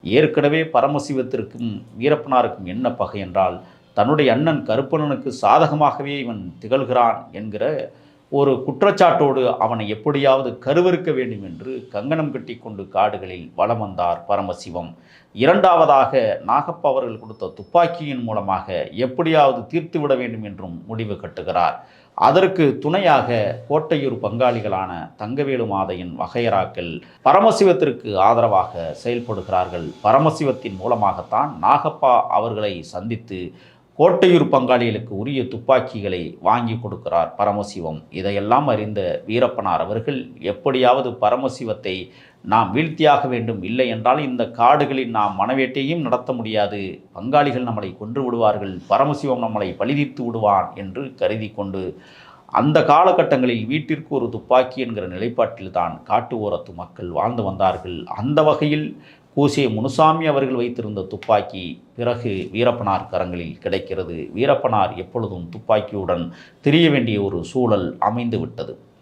ஏற்கனவே பரமசிவத்திற்கும் வீரப்பனாருக்கும் என்ன பகை என்றால், தன்னுடைய அண்ணன் கருப்பண்ணனுக்கு சாதகமாகவே இவன் திகழ்கிறான் என்கிற ஒரு குற்றச்சாட்டோடு அவனை எப்படியாவது கருவறுக்க வேண்டும் என்று கங்கணம் கட்டிக்கொண்டு காடுகளில் வலம் வந்தார் பரமசிவம். இரண்டாவதாக நாகப்பா அவர்கள் கொடுத்த துப்பாக்கியின் மூலமாக எப்படியாவது தீர்த்துவிட வேண்டும் என்றும் முடிவு கட்டுகிறார். அதற்கு துணையாக கோட்டையூர் பங்காளிகளான தங்கவேலு மாதையன் வகையராக்கள் பரமசிவத்திற்கு ஆதரவாக செயல்படுகிறார்கள். பரமசிவத்தின் மூலமாகத்தான் நாகப்பா அவர்களை சந்தித்து கோட்டையூர் பங்காளிகளுக்கு உரிய துப்பாக்கிகளை வாங்கி கொடுக்கிறார் பரமசிவம். இதையெல்லாம் அறிந்த வீரப்பனார் அவர்கள் எப்படியாவது பரமசிவத்தை நாம் வீழ்த்தியாக வேண்டும், இல்லை என்றால் இந்த காடுகளில் நாம் மனவேட்டையும் நடத்த முடியாது, பங்காளிகள் நம்மளை கொன்று விடுவார்கள், பரமசிவம் நம்மளை பழிதீர்த்து விடுவான் என்று கருதி கொண்டு அந்த காலகட்டங்களில் வீட்டிற்கு ஒரு துப்பாக்கி என்கிற நிலைப்பாட்டில்தான் காட்டு ஓரத்து மக்கள் வாழ்ந்து வந்தார்கள். அந்த வகையில் கூசே முனுசாமி அவர்கள் வைத்திருந்த துப்பாக்கி பிறகு வீரப்பனார் கரங்களில் கிடைக்கிறது. வீரப்பனார் எப்பொழுதும் துப்பாக்கியுடன் திரிய வேண்டிய ஒரு சூழல் அமைந்து விட்டது.